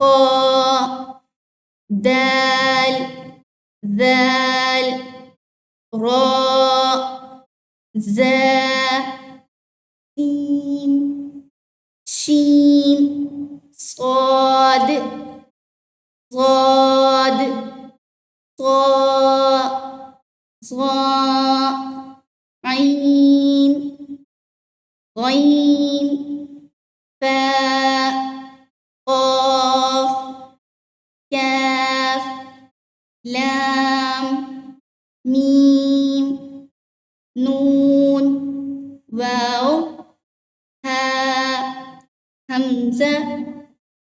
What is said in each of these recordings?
qa, dal, zal, ra, za, sin, shin, صاد صاد صا صا عين غين فاء قاف كاف لام ميم نون واو هاء همزة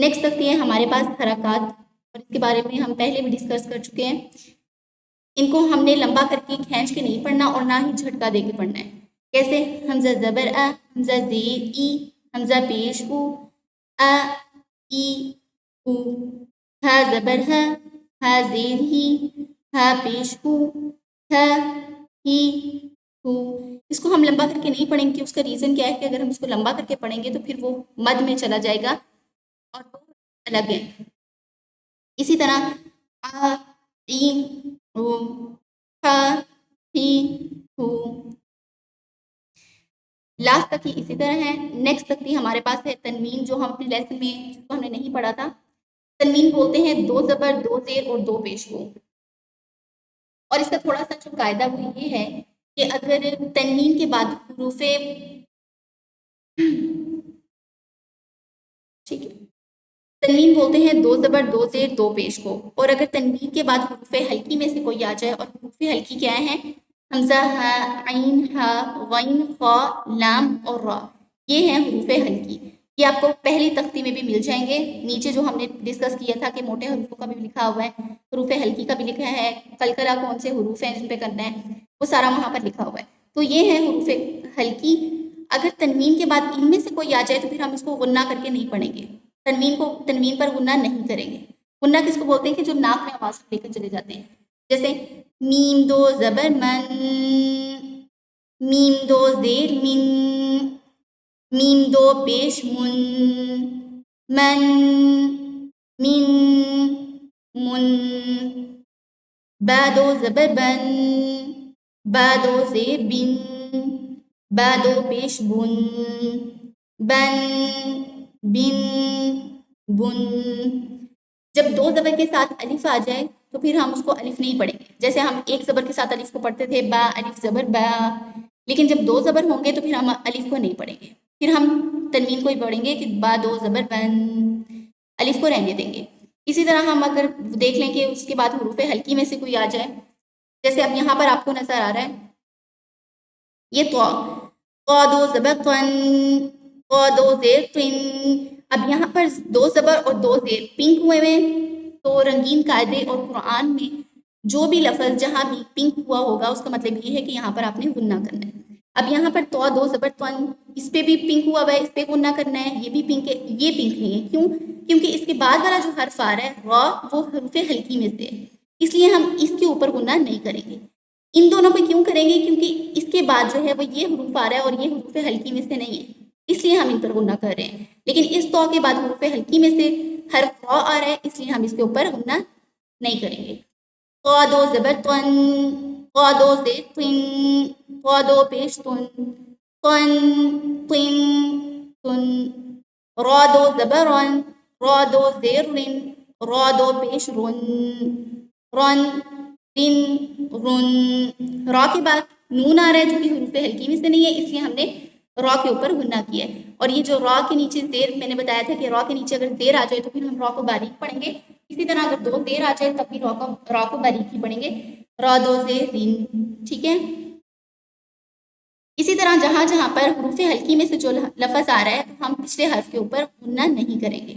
نیکسٹ تختی ہے ہمارے پاس حرکات، اور اس کے بارے میں ہم پہلے بھی ڈسکس کر چکے ہیں. ان کو ہم نے لمبا کر کے کھینچ کے نہیں پڑھنا اور نہ ہی جھٹکا دے کے پڑھنا ہے. کیسے؟ حمزہ زبر ا، حمزہ زیر ای، حمزہ پیش او، ا ای او، ہا زبر ہ، ہا زیر ہی، ہا پیش ہو، ہ ہی ہو. اس کو ہم لمبا کر کے نہیں پڑھیں گے. اس کا ریزن کیا ہے کہ اگر ہم اس کو لمبا کر کے پڑھیں گے تو پھر وہ مد میں چلا جائے گا اور وہ الگ ہے. اسی طرح آ ای او، ہ ہی ہو. لاسٹ تک ہی اسی طرح ہے. نیکسٹ تک بھی ہمارے پاس ہے تنوین، جو ہم اپنے لیسن میں جس کو ہم نے نہیں پڑھا تھا. تنوین بولتے ہیں 2 زبر 2 زیر اور 2 پیش کو. اور اس کا تھوڑا سا جو قاعدہ وہ یہ ہے کہ اگر تنوین کے بعد حروف ٹھیک ہے، تنوین بولتے ہیں 2 زبر 2 زیر 2 پیش کو. اور اگر تنوین کے بعد حروف ہلکی میں سے کوئی آ جائے، اور حروف ہلکی کیا ہیں؟ حمزہ، ہا، عین، ہا، غین، خا، لام اور را. یہ ہیں حروف ہلکی. یہ آپ کو پہلی تختی میں بھی مل جائیں گے. نیچے جو ہم نے ڈسکس کیا تھا کہ موٹے حروفوں کا بھی لکھا ہوا ہے، حروف ہلکی کا بھی لکھا ہے، قلقلہ کون سے حروف ہیں جن پہ کرنا ہے، وہ سارا وہاں پر لکھا ہوا ہے. تو یہ ہے حروف ہلکی. اگر تنوین کے بعد ان میں سے کوئی آ جائے تو پھر ہم اس کو غنہ کر کے نہیں پڑھیں گے. تنوین پر غنہ نہیں کریں گے. غنہ کس کو بولتے ہیں؟ کہ جو ناک میں آواز لے کر چلے جاتے ہیں. جیسے میم 2 زبر من، میم 2 زیر من، میم 2 پیش من، من، من، من. با 2 زبر بن، با 2 زیر بن، با 2 پیش بن، بن، بن، بن. جب 2 زبر کے ساتھ الف آ جائے تو پھر ہم اس کو الف نہیں پڑھیں گے. جیسے ہم ایک زبر کے ساتھ الف کو پڑھتے تھے، با الف زبر با. لیکن جب 2 زبر ہوں گے تو پھر ہم الف کو نہیں پڑھیں گے. پھر ہم تنوین کو ہی پڑھیں گے کہ با 2 زبر بن، الف کو رہنے دیں گے. اسی طرح ہم اگر دیکھ لیں کہ اس کے بعد حروف ہلکی میں سے کوئی آ جائے، جیسے اب یہاں پر آپ کو نظر آ رہا ہے یہ تو 2 زبر طن، 2 زیر طن. اب یہاں پر 2 زبر اور 2 زیر پنک ہوئے ہوئے. تو رنگین قاعدے اور قرآن میں جو بھی لفظ جہاں بھی پنک ہوا ہوگا اس کا مطلب یہ ہے کہ یہاں پر آپ نے غنہ کرنا ہے. اب یہاں پر 2 زبر طن، اس پہ بھی پنک ہوا ہوا ہے، اس پہ غنہ کرنا ہے. یہ بھی پنک ہے، یہ پنک نہیں ہے. کیوں؟ کیونکہ اس کے بعد والا جو حرف آ رہا ہے را، وہ حروف ہلکی میں سے ہے، اس لیے ہم اس کے اوپر غنہ نہیں کریں گے. ان دونوں پہ کیوں کریں گے؟ کیونکہ اس کے بعد جو ہے وہ یہ حروف آ رہا ہے اور یہ حروف ہلکی میں سے نہیں ہے، اس لیے ہم ان پر غنہ کر رہے ہیں. لیکن اس تو کے بعد حروف ہلکی میں سے حرف را آ رہا ہے، اس لیے ہم اس کے اوپر غنہ نہیں کریں گے. 2 زبر طن، 2 زیر طن، 2 پیش طن، طن، طن، طن. را 2 زبر رن، را 2 زیر رن، را 2 پیش رن، رن، رن، رن. را کے بعد نون آ رہا ہے جو کہ حروف ہلکی میں سے نہیں ہے، اس لیے ہم نے را کے اوپر غنہ کیا ہے. اور یہ جو را کے نیچے زیر، میں نے بتایا تھا کہ را کے نیچے اگر زیر آ جائے تو پھر ہم را کو باریک پڑھیں گے. اسی طرح اگر 2 زیر آ جائے تب بھی را کو باریک ہی پڑھیں گے. را 2 زیر رن. ٹھیک ہے. اسی طرح جہاں جہاں پر حروف ہلکی میں سے جو لفظ آ رہا ہے ہم پچھلے حرف کے اوپر غنہ نہیں کریں گے.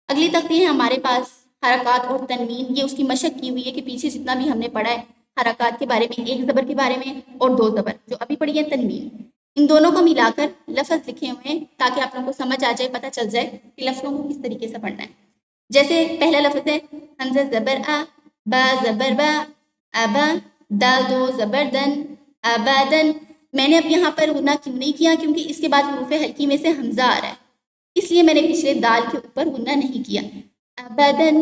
اگلی تختی ہے ہمارے پاس حرکات اور تنوین. یہ اس کی مشق کی ہوئی ہے کہ پیچھے جتنا بھی ہم نے پڑھا ہے حرکات کے بارے میں، 1 زبر کے بارے میں اور 2 زبر، جو ابھی پڑھی ہے تنوین، ان دونوں کو ملا کر لفظ لکھے ہوئے ہیں تاکہ آپ لوگوں کو سمجھ آ جائے، پتہ چل جائے کہ لفظوں کو کس طریقے سے پڑھنا ہے. جیسے پہلا لفظ ہے حمزہ زبر آ، با زبر با، ابا، دال 2 زبر دن، ابادن. میں نے اب یہاں پر غنہ کیوں نہیں کیا؟ کیونکہ اس کے بعد حروف ہلکی میں سے حمزہ آ رہا ہے، اس لیے میں نے پچھلے دال کے اوپر غنہ نہیں کیا. ابدن،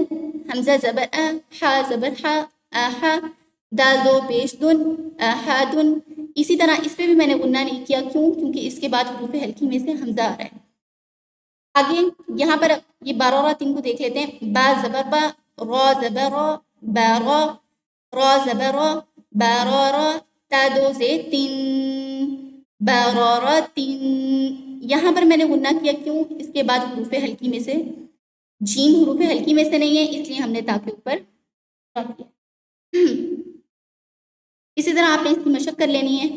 حمزہ زبر ا، ہا زبر ہا، آہا، دال 2 پیش دن، آہادن. اسی طرح اس پہ بھی میں نے غنہ نہیں کیا. کیوں؟ کیونکہ اس کے بعد حروف ہلکی میں سے حمزہ آ رہا ہے. آگے یہاں پر یہ بارہ را 3 کو دیکھ لیتے ہیں. با زبر با، را زبر را، بارا، را زبر را، بارارا، تا 2 زیر 3، بارارا 3. یہاں پر میں نے غنہ کیا. کیوں؟ اس کے بعد حروف ہلکی میں سے جیم حروف ہلکی میں سے نہیں ہے، اس لیے ہم نے تا کے اوپر رکھ دیا. اسی طرح آپ نے اس کی مشق کر لینی ہے.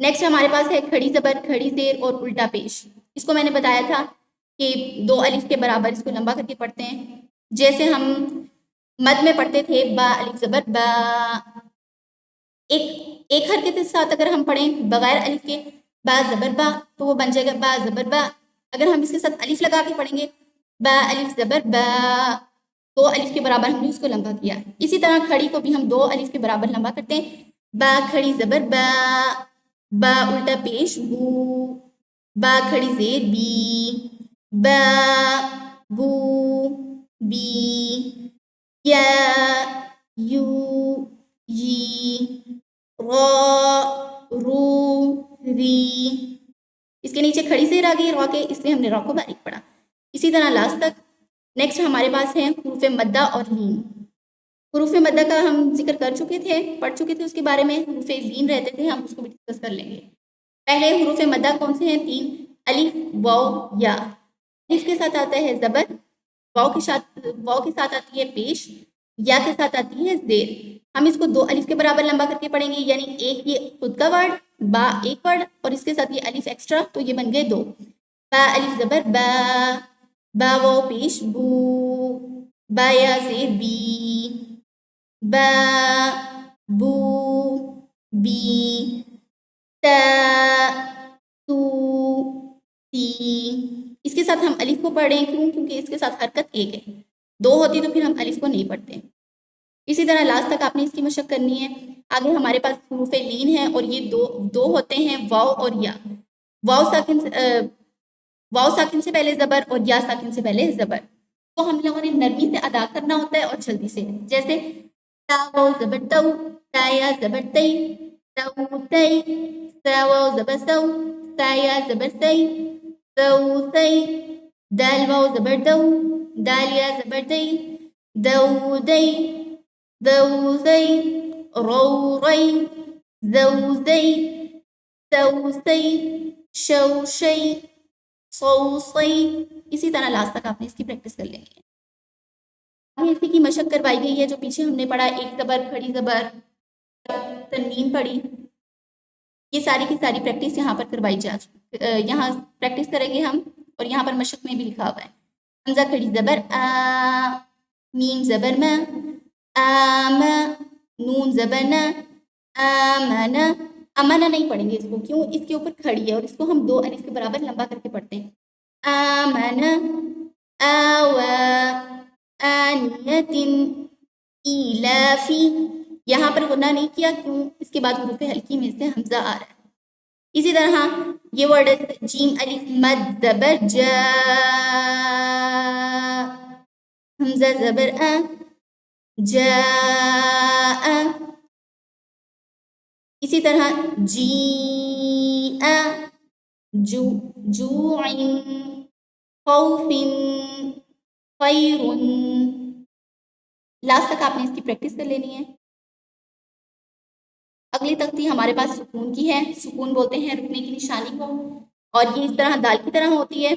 نیکسٹ ہمارے پاس ہے کھڑی زبر، کھڑی زیر اور الٹا پیش. اس کو میں نے بتایا تھا کہ 2 الف کے برابر اس کو لمبا کر کے پڑھتے ہیں، جیسے ہم مد میں پڑھتے تھے با الف زبر با، ایک حرکت کے ساتھ اگر ہم پڑھیں بغیر الف کے با زبر با تو وہ بن جائے گا با زبر با. اگر ہم اس کے ساتھ الف لگا کے پڑھیں گے با الف زبر با، 2 الف کے برابر ہم نے اس کو لمبا کیا. اسی طرح کھڑی کو بھی ہم 2 الف کے برابر لمبا کرتے ہیں، با کھڑی زبر با، با الٹا پیش بو، با کھڑی زیر بی، با بو بی، یا یو یی، را رو ری. اس کے نیچے کھڑی زیر آ گئی را کے، اس لیے ہم نے را کو باریک پڑھا. اسی طرح لاسٹ تک. نیکسٹ ہمارے پاس ہے حروف مدہ اور لین. حروف مدہ کا ہم ذکر کر چکے تھے، پڑھ چکے تھے اس کے بارے میں. حروف لین رہتے تھے، ہم اس کو بھی ڈسکس کر لیں گے. پہلے حروف مدہ کون سے ہیں؟ 3. الف واو یا. الف کے ساتھ آتا ہے زبر، واو کے ساتھ آتی ہے پیش، یا کے ساتھ آتی ہے زیر. ہم اس کو 2 الف کے برابر لمبا کر کے پڑھیں گے، یعنی ایک یہ خود کا ورڈ با ایک ورڈ اور اس کے ساتھ یہ الف ایکسٹرا، تو یہ بن گئے 2. با الف زبر با، با واو پیش بو، با یا زیر بی، با بو بی، تا تو تی. اس کے ساتھ ہم الف کو پڑھیں کیوں؟ کیونکہ اس کے ساتھ حرکت ایک ہے، 2 ہوتی تو پھر ہم الف کو نہیں پڑھتے. اسی طرح لاسٹ تک آپ نے اس کی مشق کرنی ہے. آگے ہمارے پاس حروف لین ہے اور یہ دو ہوتے ہیں واو اور یا. واو ساکن سے پہلے زبر اور یا ساکن سے پہلے زبر. تو ہم لوگوں نے نرمی سے ادا کرنا ہوتا ہے اور جلدی سے، جیسے تا واو زبر تو، تا یا زبر تی، تو تی، تا واو زبر سو، تا یا زبر سی، تو سی، دال واو زبر دو، دال یا زبر دی، دو دی، دو زی، رو ری، زو زی، سو سی، شو شی، سو سی. اسی طرح لاسٹ تک آپ نے اس کی پریکٹس کر لینی ہے. آگے اسی کی مشق کروائی گئی ہے جو پیچھے ہم نے پڑھا، ایک زبر کھڑی زبر تنوین پڑھی. یہ ساری کی ساری پریکٹس یہاں پر کروائی یہاں پریکٹس کریں گے ہم، اور یہاں پر مشق میں بھی لکھا ہوا ہے. حمزہ کھڑی زبر آ، میم زبر ما، آم، نون زبر نا، آمنا. امنا نہیں پڑھیں گے اس کو، کیوں؟ اس کے اوپر کھڑی ہے اور اس کو ہم 2 الف کے برابر لمبا کر کے پڑھتے ہیں. آمنا، آوا، آنیت، ایلافی. یہاں پر غنہ نہیں کیا، کیوں؟ اس کے بعد حروف ہلکی میں سے حمزہ آ رہا ہے. اسی طرح یہ ورڈ جیم الف مد زبر جا، حمزہ زبر آ، جا. اسی طرح جی آ، جو، خوف، خیر. لاسٹ تک آپ نے اس کی پریکٹس کر لینی ہے. اگلی تختی ہمارے پاس سکون کی ہے. سکون بولتے ہیں رکنے کی نشانی کو، اور یہ اس طرح دال کی طرح ہوتی ہے،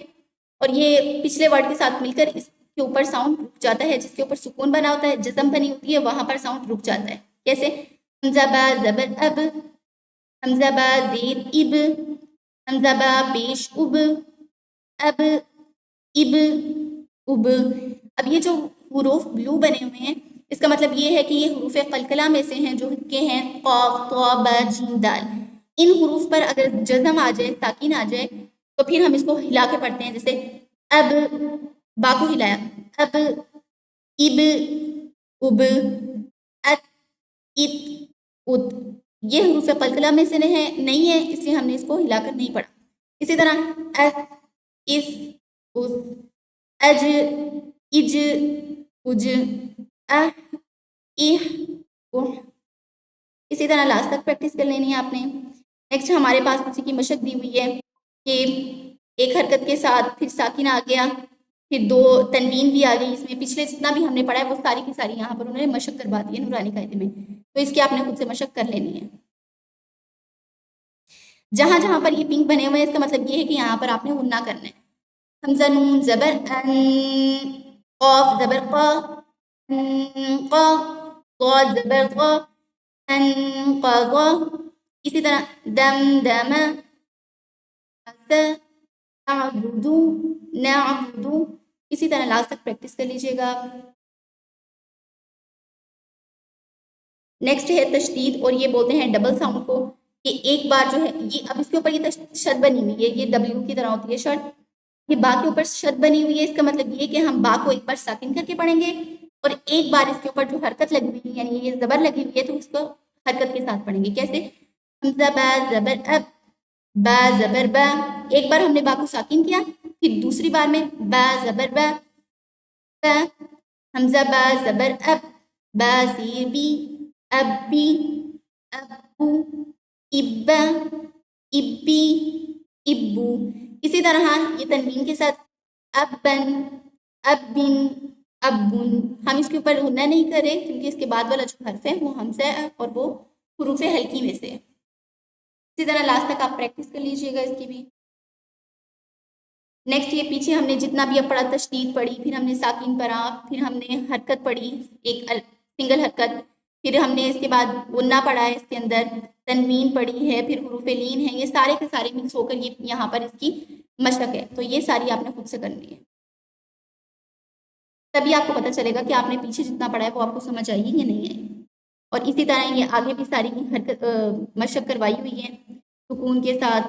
اور یہ پچھلے ورڈ کے ساتھ مل کر اس کے اوپر ساؤنڈ رک جاتا ہے. جس کے اوپر سکون بنا ہوتا ہے، جزم بنی ہوتی ہے، وہاں پر ساؤنڈ رک جاتا ہے. کیسے؟ حمزہ با زبر اب، حمزہ با زیر اب، حمزہ با پیش اب، اب، اب، اب. اب یہ جو حروف بلو بنے ہوئے ہیں، اس کا مطلب یہ ہے کہ یہ حروف قلقلہ میں سے ہیں، جو کہ ہیں قاف، طا، با، جیم، دال. ان حروف پر اگر جزم آ جائے، ساکن آ جائے، تو پھر ہم اس کو ہلا کے پڑھتے ہیں. جیسے اب، با کو ہلایا، اب، اب، اب، ات، ات، ات. یہ حروف قلقلہ میں سے نہیں ہے، اس لیے ہم نے اس کو ہلا کر نہیں پڑھا. اسی طرح اس، اس، اس، اج، اج، اج، اہ، اہ، اہ. اسی طرح لاسٹ تک پریکٹس کر لینی ہے آپ نے. نیکسٹ ہمارے پاس اسی کی مشق دی ہوئی ہے کہ ایک حرکت کے ساتھ پھر ساکن آ گیا، پھر 2 تنوین بھی آ گئی. اس میں پچھلے جتنا بھی ہم نے پڑھا ہے وہ ساری کی ساری یہاں پر انہوں نے مشق کروا دی ہے نورانی قاعدے میں، تو اس کی آپ نے خود سے مشق کر لینی ہے. جہاں جہاں پر یہ پنک بنے ہوئے ہیں، اس کا مطلب یہ ہے کہ یہاں پر آپ نے غنہ کرنا ہے. حمزہ نون زبر ان، قاف زبر قا، قا، ضاد زبر قا، انقضا. اسی طرح دم دم، نعبدو نعبدو، اسی طرح لاسٹ تک پریکٹس کر لیجیے گا. نیکسٹ ہے تشدید، اور یہ بولتے ہیں ڈبل ساؤنڈ کو، کہ ایک بار جو ہے یہ اب اس کے اوپر یہ شد بنی ہوئی ہے، یہ ڈبلیو کی طرح ہوتی ہے شد، یہ با کے اوپر شد بنی ہوئی ہے. اس کا مطلب یہ کہ ہم با کو ایک بار ساکن کر کے پڑھیں گے، اور ایک بار اس کے اوپر جو حرکت لگی ہوئی ہے یعنی یہ زبر لگی ہوئی ہے تو اس کو حرکت کے ساتھ پڑھیں گے. کیسے؟ حمزہ با زبر اب، با زبر با، ایک بار ہم نے با کو ساکن کیا، پھر دوسری بار میں با زبر با، با حمزہ با زبر اب، با زیر بی، ابی، ابو، ابا، ابی، ابو. اسی طرح یہ تنوین کے ساتھ ابن، ابن، ابن، ہم اس کے اوپر غنہ نہیں کر رہے کیونکہ اس کے بعد والا جو حرف ہے وہ حمزہ ہے اور وہ حروف ہلکی میں سے ہے. اسی طرح لاسٹ تک آپ پریکٹس کر لیجیے گا اس کی بھی. نیکسٹ یہ پیچھے ہم نے جتنا بھی اب پڑھا، تشدید پڑھی، پھر ہم نے ساکن پڑھا، پھر ہم نے حرکت پڑھی ایک سنگل حرکت، پھر ہم نے اس کے بعد غنہ پڑھا ہے، اس کے اندر تنوین پڑھی ہے، پھر حروف لین ہیں، یہ سارے کے سارے مکس ہو کر یہ یہاں پر اس کی مشق ہے. تو یہ ساری آپ نے خود سے کرنی ہے، تبھی آپ کو پتہ چلے گا کہ آپ نے پیچھے جتنا پڑھا ہے وہ آپ کو سمجھ آئی یا نہیں آئی. اور اسی طرح یہ آگے بھی ساری حرکت مشق کروائی ہوئی ہے سکون کے ساتھ،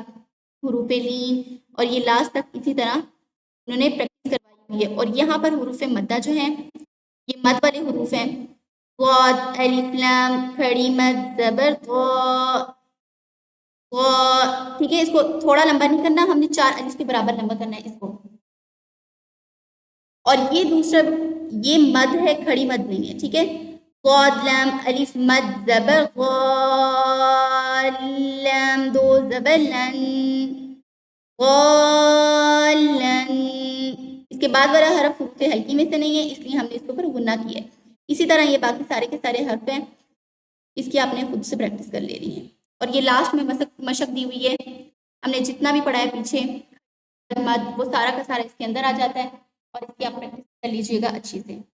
حروف لین، اور یہ لاسٹ تک اسی طرح انہوں نے پریکٹس کروائی ہوئی ہے. اور یہاں پر حروف مدہ جو ہیں یہ مد والے حروف ہیں، ضاد، الف، لام، کھڑی مد، زبر طا، ٹھیک ہے. اس کو تھوڑا لمبا نہیں کرنا، ہم نے 4 الف کے برابر لمبا کرنا ہے اس کو. اور یہ دوسرا یہ مد ہے، کھڑی مد نہیں ہے، ٹھیک ہے. ضاد لام الف مد زبر لام، دو زبر لن، غالن. اس کے بعد والا حرف حروف ہلکی میں سے نہیں ہے، اس لیے ہم نے اس کے اوپر غنہ کیا ہے. اسی طرح یہ باقی سارے کے سارے حرف ہیں، اس کی آپ نے خود سے پریکٹس کر لینی ہے. اور یہ لاسٹ میں مشق دی ہوئی ہے، ہم نے جتنا بھی پڑھا ہے پیچھے مد وہ سارا کا سارا اس کے اندر آ جاتا ہے، اور اس کی آپ پریکٹس کر لیجیے گا اچھی سے.